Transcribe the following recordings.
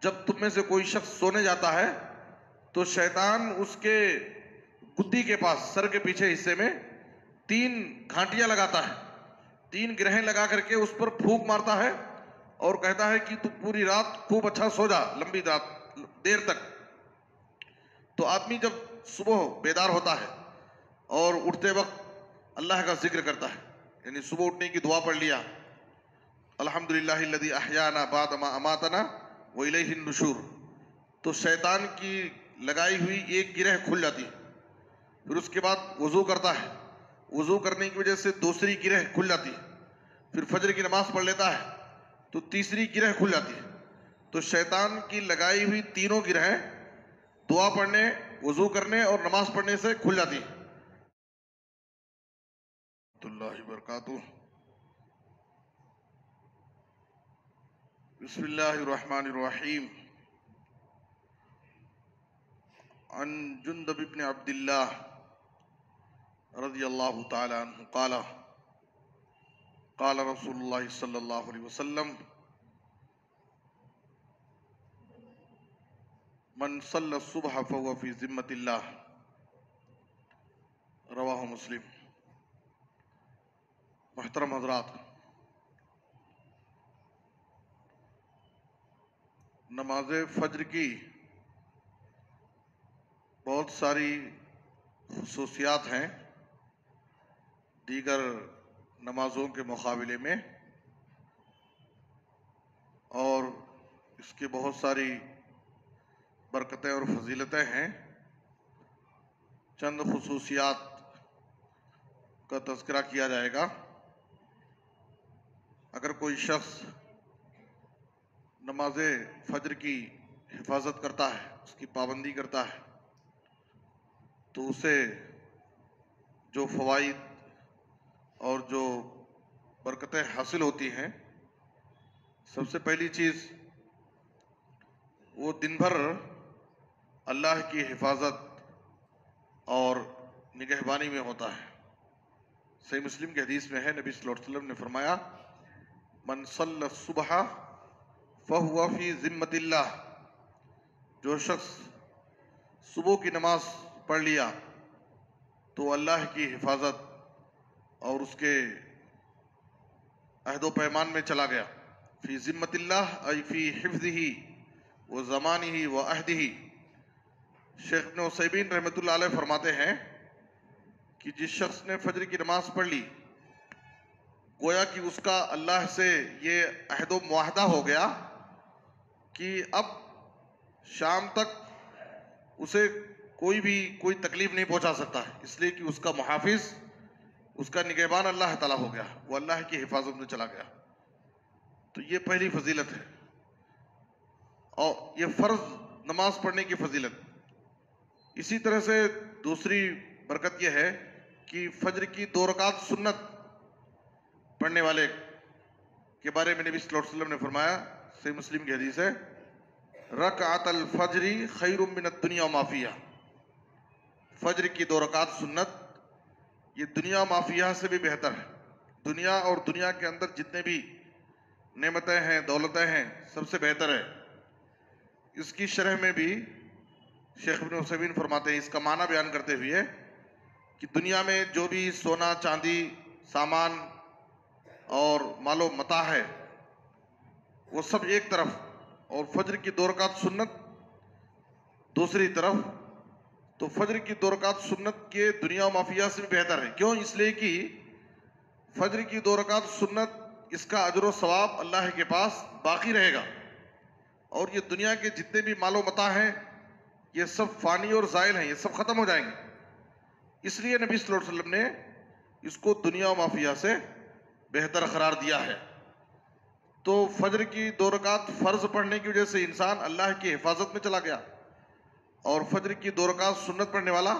जब तुम में से कोई शख्स सोने जाता है तो शैतान उसके गुद्दी के पास, सर के पीछे हिस्से में 3 घाटियां लगाता है, 3 गिरहें लगा करके उस पर फूंक मारता है और कहता है कि तू पूरी रात खूब अच्छा सो जा, लंबी रात, देर तक। तो आदमी जब सुबह बेदार होता है और उठते वक्त अल्लाह का जिक्र करता है, यानी सुबह उठने की दुआ पढ़ लिया, अल्हम्दुलिल्लाहिल्लज़ी अहयाना बाद मा अमातना व इलैहिन नुशूर, तो शैतान की लगाई हुई एक गिरह खुल जाती है। फिर उसके बाद वज़ू करता है, वज़ू करने की वजह से दूसरी गिरह खुल जाती है। फिर फजर की नमाज पढ़ लेता है तो तीसरी गिरह खुल जाती है। तो शैतान की लगाई हुई तीनों गिरहें दुआ पढ़ने, वज़ू करने और नमाज पढ़ने से खुल जाती है। बिस्मिल्लाहिर्रहमानिर्रहीम। अन जुंदब इब्न अब्दिल्लाह रज़ियल्लाहु ताला अन्हु क़ाला क़ाला रसूलुल्लाह सल्लल्लाहु अलैहि वसल्लम मन सल्ला सुबह फहुव फी ज़िम्मतिल्लाह, रवाहु मुस्लिम। मुहतरम हज़रात, नमाज फज्र की बहुत सारी खुसूसियात हैं दीगर नमाजों के मुकाबले में, और इसके बहुत सारी बरकतें और फजीलतें हैं। चंद खुसूसियात का तज़किरा किया जाएगा। अगर कोई शख्स नमाज फज्र की हिफाजत करता है, उसकी पाबंदी करता है, तो उसे जो फ़वाइद और जो बरकतें हासिल होती हैं, सबसे पहली चीज़ वो दिन भर अल्लाह की हिफाजत और निगहबानी में होता है। सही मुस्लिम की हदीस में है, नबी सल्लल्लाहु अलैहि वसल्लम ने फरमाया, मन सल्ला सुबह फहुवा फी ज़िम्मतिल्लाह, जो शख्स सुबह की नमाज पढ़ लिया तो अल्लाह की हिफाजत और उसके अहदो पैमान में चला गया। फी ज़िम्मतिल्लाह आई फी हिफ्ज़िही व ज़मानिही व अहदिही। शेख इब्न उसैमीन रहमतुल्लाह अलैह फरमाते हैं कि जिस शख्स ने फजर की नमाज पढ़ ली, गोया कि उसका अल्लाह से ये अहदो मुआहदा हो गया कि अब शाम तक उसे कोई तकलीफ नहीं पहुंचा सकता है, इसलिए कि उसका मुहाफिज, उसका निगहबान अल्लाह ताला हो गया, वो अल्लाह की हिफाजत में चला गया। तो ये पहली फजीलत है। और ये फ़र्ज नमाज पढ़ने की फजीलत। इसी तरह से दूसरी बरकत यह है कि फजर की 2 रकात सुन्नत पढ़ने वाले के बारे में नबी सल्लल्लाहु अलैहि वसल्लम ने फरमाया, सही मुस्लिम की हदीस है, रकअतल फज्री खैरुम मिनद दुनिया व मा फिहा। फज्र की 2 रकात सुन्नत ये दुनिया माफिया से भी बेहतर है। दुनिया और दुनिया के अंदर जितने भी नेमतें हैं, दौलतें हैं, सबसे बेहतर है। इसकी शरह में भी शेख इब्न उसैमीन फरमाते हैं, इसका माना बयान करते हुए कि दुनिया में जो भी सोना, चांदी, सामान और मालो मता है, वो सब एक तरफ, और फज्र की 2 रकात सुन्नत दूसरी तरफ। तो फज्र की 2 रकात सुन्नत के दुनिया माफिया से भी बेहतर है। क्यों? इसलिए कि फज्र की 2 रकात सुन्नत, इसका अजर व सवाब अल्लाह के पास बाकी रहेगा, और ये दुनिया के जितने भी मालो मता हैं ये सब फानी और ज़ाइल हैं, ये सब ख़त्म हो जाएंगे। इसलिए नबी सल्लल्लाहु अलैहि वसल्लम ने इसको दुनिया माफिया से बेहतर करार दिया है। तो फज्र की 2 रकात फ़र्ज पढ़ने की वजह से इंसान अल्लाह की हिफाजत में चला गया, और फज्र की 2 रकात सुन्नत पढ़ने वाला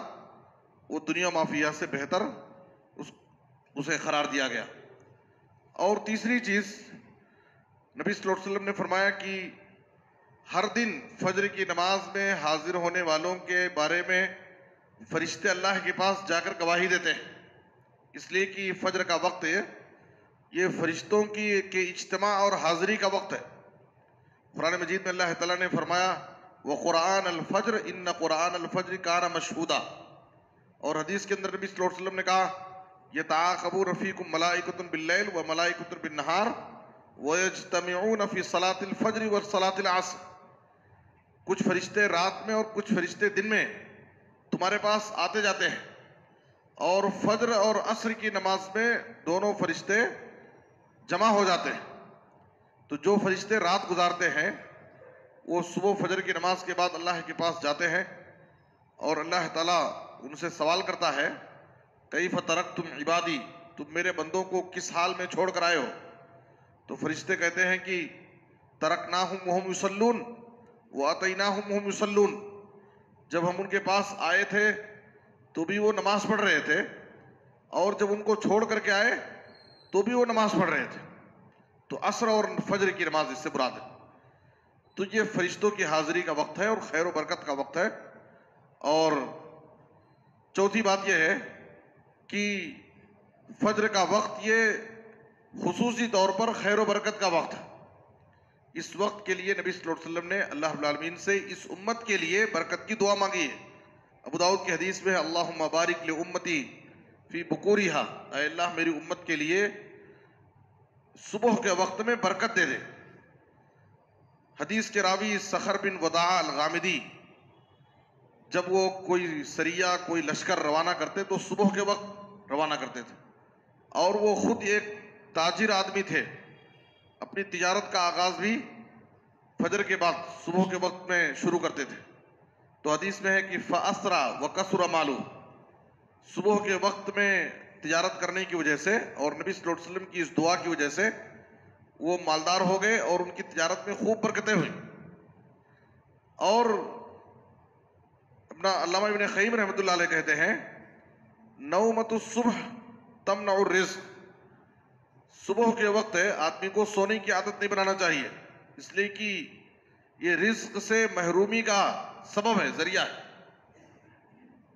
वो दुनिया माफिया से बेहतर उसे करार दिया गया। और तीसरी चीज़, नबी सल्लल्लाहु अलैहि वसल्लम ने फरमाया कि हर दिन फज्र की नमाज में हाजिर होने वालों के बारे में फरिश्ते अल्लाह के पास जाकर गवाही देते हैं, इसलिए कि फज्र का वक्त ये फरिश्तों के इज्तिमा और हाजिरी का वक्त है। कुरान मजीद में अल्लाह ताला ने फरमाया व कुरान अल फज्र इन्न कुरान अल फज्र काना मशहूदा, और हदीस के अंदर नबी सल्लल्लाहु अलैहि वसल्लम ने कहा यताक़बू रफ़ीकुम मलाइकतुन बिल्लैल व मलाइकतुन बिन्नहार व यज्तमिऊन फ़ी सलातिल फज्र व सलातिल अस्र। कुछ फरिश्ते रात में और कुछ फरिश्ते दिन में तुम्हारे पास आते जाते हैं, और फज्र और असर की नमाज में दोनों फरिश्ते जमा हो जाते हैं। तो जो फरिश्ते रात गुजारते हैं वो सुबह फजर की नमाज के बाद अल्लाह के पास जाते हैं और अल्लाह ताला उनसे सवाल करता है कैफ़ तरक्तुम इबादी, तुम मेरे बंदों को किस हाल में छोड़ कर आए हो। तो फरिश्ते कहते हैं कि तरकनाहुम वहुम युसल्लून व अतैनाहुम वहुम युसल्लून, जब हम उनके पास आए थे तो भी वो नमाज पढ़ रहे थे, और जब उनको छोड़ करके आए तो भी वो नमाज पढ़ रहे थे। तो असर और फजर की नमाज इससे मुराद है। तो ये फरिश्तों की हाजिरी का वक्त है और खैर व बरकत का वक्त है। और चौथी बात यह है कि फजर का वक्त ये खुसूसी तौर पर खैर व बरकत का वक्त है। इस वक्त के लिए नबी सल्लल्लाहु अलैहि वसल्लम ने अल्लाह रब्बुल आलमीन से इस उम्मत के लिए बरकत की दुआ मांगी है। अबू दाऊद की हदीस में अल्लाहुम्मा बारिक li उम्मती फी बुकूरिहा, ऐ अल्लाह मेरी उम्मत के लिए सुबह के वक्त में बरकत दे दे। हदीस के रावी सखर बिन वदा अल-गामिदी जब वो कोई सरिया कोई लश्कर रवाना करते तो सुबह के वक्त रवाना करते थे, और वो खुद एक ताजिर आदमी थे। अपनी तिजारत का आगाज भी फजर के बाद सुबह के वक्त में शुरू करते थे। तो हदीस में है कि फ़अस्रा व कसुरा मालू, सुबह के वक्त में तिजारत करने की वजह से और नबी सल्लल्लाहु अलैहि वसल्लम की इस दुआ की वजह से वो मालदार हो गए और उनकी तिजारत में खूब बरकतें हुई। और अपना अल्लामा इब्न क़य्यिम रहमतुल्लाह अलैह कहते हैं नौमतुस सुबह तमनउर रिज़्क़, सुबह के वक्त आदमी को सोने की आदत नहीं बनाना चाहिए, इसलिए कि ये रिज्क से महरूमी का सबब है, जरिया है।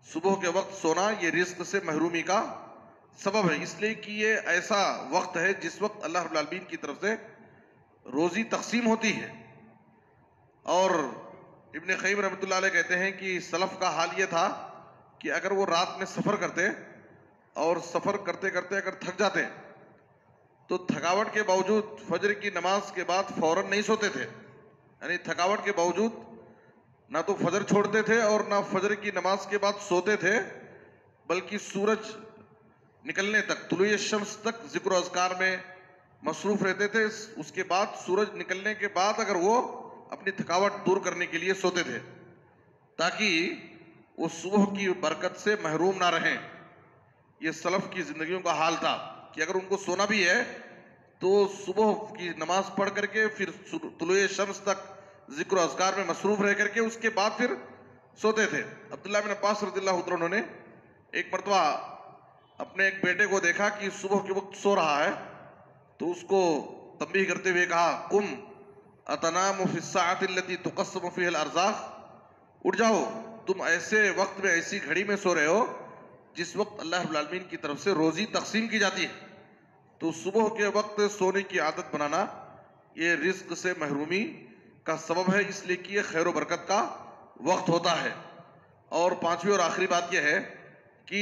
सुबह के वक्त सोना ये रिज्क से महरूमी का सबब है, इसलिए कि ये ऐसा वक्त है जिस वक्त अल्लाह रब्बुल आलमीन की तरफ से रोजी तकसीम होती है। और इब्न क़य्यिम रहमतुल्लाह अलैह कहते हैं कि सलफ का हाल ये था कि अगर वो रात में सफ़र करते और सफ़र करते करते अगर थक जाते तो थकावट के बावजूद फजर की नमाज के बाद फौरन नहीं सोते थे, यानी थकावट के बावजूद ना तो फजर छोड़ते थे और ना फजर की नमाज के बाद सोते थे, बल्कि सूरज निकलने तक तुलुए शम्स तक जिक्र अज़कार में मसरूफ़ रहते थे। उसके बाद सूरज निकलने के बाद अगर वो अपनी थकावट दूर करने के लिए सोते थे ताकि वो सुबह की बरकत से महरूम ना रहें। ये सलफ की ज़िंदगियों का हाल था कि अगर उनको सोना भी है तो सुबह की नमाज पढ़ करके फिर तुलुए शम्स तक जिक्र अज़कार में मसरूफ़ रह करके उसके बाद फिर सोते थे। अब्दुल्लाह बिन अब्बास रज़ियल्लाहु अन्हु ने एक मरतबा अपने एक बेटे को देखा कि सुबह के वक्त सो रहा है, तो उसको तंबीह करते हुए कहा कुम अतनामु फी स्साअति अल्लती तुक़स्समु फ़ीहा अल-अर्ज़ाक़, उठ जाओ, तुम ऐसे वक्त में ऐसी घड़ी में सो रहे हो जिस वक्त अल्लाह रब्बुल आलमीन की तरफ से रोज़ी तकसीम की जाती है। तो सुबह के वक्त सोने की आदत बनाना ये रिज्क से महरूमी का सबब है, इसलिए कि ये खैर व बरकत का वक्त होता है। और पांचवी और आखिरी बात यह है कि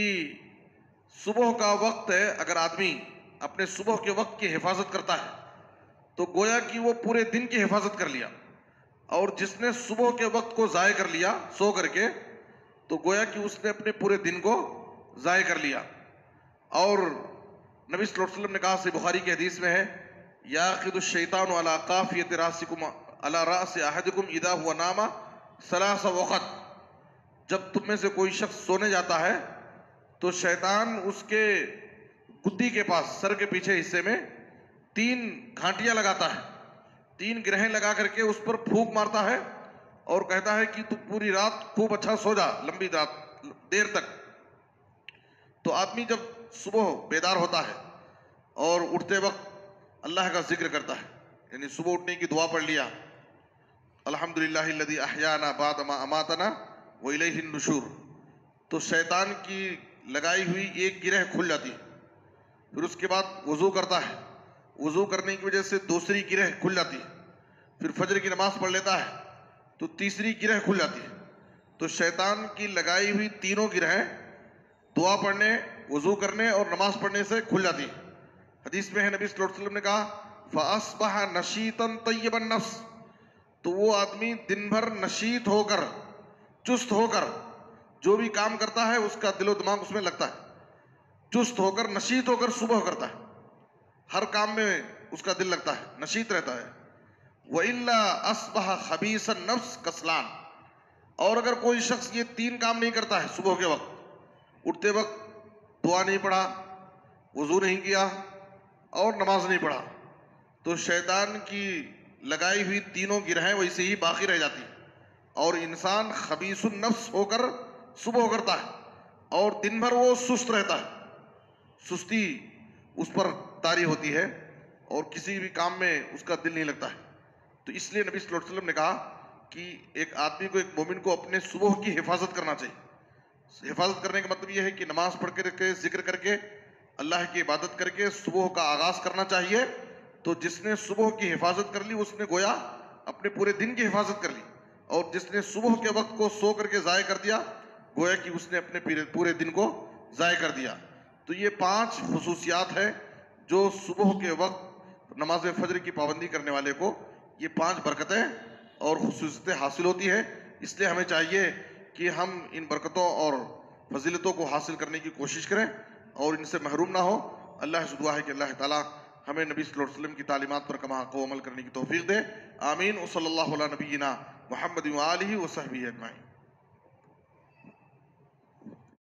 सुबह का वक्त है, अगर आदमी अपने सुबह के वक्त की हिफाजत करता है तो गोया कि वो पूरे दिन की हिफाजत कर लिया, और जिसने सुबह के वक्त को ज़ाय कर लिया सो करके तो गोया कि उसने अपने पूरे दिन को ज़ाय कर लिया। और नबी सल्लल्लाहु अलैहि वसल्लम ने कहा, सही बुखारी की हदीस में है याक़िदुश शैतानु अला काफ़ियति रासिकुम अला रासि अहदिकुम इदा हुवा नामा सलासा वक़त, जब तुम में से कोई शख्स सोने जाता है तो शैतान उसके गुद्दी के पास सर के पीछे हिस्से में 3 घाटियां लगाता है, 3 गिरहें लगा करके उस पर फूंक मारता है और कहता है कि तू पूरी रात खूब अच्छा सो जा, लंबी रात देर तक। तो आदमी जब सुबह बेदार होता है और उठते वक्त अल्लाह का जिक्र करता है, यानी सुबह उठने की दुआ पढ़ लिया अल्हम्दुलिल्लाहिल्लज़ी अहयाना बाद मा अमातना व इलैहिन नुशूर, तो शैतान की लगाई हुई एक गिरह खुल जाती है। फिर उसके बाद वज़ू करता है, वज़ू करने की वजह से दूसरी गिरह खुल जाती है। फिर फजर की नमाज पढ़ लेता है तो तीसरी गिरह खुल जाती है। तो शैतान की लगाई हुई तीनों गिरहें दुआ पढ़ने, वजू करने और नमाज पढ़ने से खुल जाती है। हदीस में है, नबी सल्लल्लाहु अलैहि वसल्लम ने कहा, फ़अस्बह नशीतन तय्यबन नफ्स, तो वो आदमी दिन भर नशीत होकर, चुस्त होकर जो भी काम करता है उसका दिलो दिमाग उसमें लगता है, चुस्त होकर नशीत होकर सुबह करता है, हर काम में उसका दिल लगता है, नशीत रहता है। वइल्ला अस्बह खबीसन नफ्स कसलान, और अगर कोई शख्स ये तीन काम नहीं करता है, सुबह के वक्त उठते वक्त दुआ नहीं पढ़ा, वजू नहीं किया और नमाज नहीं पढ़ा, तो शैतान की लगाई हुई तीनों गिरहें वैसे ही बाकी रह जाती और इंसान खबीसुन नफ्स होकर सुबह करता है और दिन भर वो सुस्त रहता है, सुस्ती उस पर तारी होती है और किसी भी काम में उसका दिल नहीं लगता है। तो इसलिए नबी सल्लल्लाहु अलैहि वसल्लम ने कहा कि एक आदमी को, एक मोमिन को अपने सुबह की हिफाजत करना चाहिए। हिफाजत करने का मतलब यह है कि नमाज पढ़ करके, जिक्र करके, अल्लाह की इबादत करके सुबह का आगाज करना चाहिए। तो जिसने सुबह की हिफाजत कर ली उसने गोया अपने पूरे दिन की हिफाजत कर ली, और जिसने सुबह के वक्त को सो करके ज़ाय कर दिया गोया कि उसने अपने पूरे दिन को ज़ाय कर दिया। तो ये 5 खुसूसियात है जो सुबह के वक्त नमाज फजर की पाबंदी करने वाले को ये 5 बरकतें और खुसूसियतें हासिल होती है। इसलिए हमें चाहिए कि हम इन बरकतों और फजीलतों को हासिल करने की कोशिश करें और इनसे महरूम ना हो। अल्लाह से दुआ है कि अल्लाह ताला हमें नबी सल्लल्लाहु अलैहि वसल्लम की तालीमात पर कमा को अमल करने की तौफीक दे। आमीन। सल्लल्लाहु अला नबीना मुहम्मद व आलिहि व सहबिहि अजमाइन।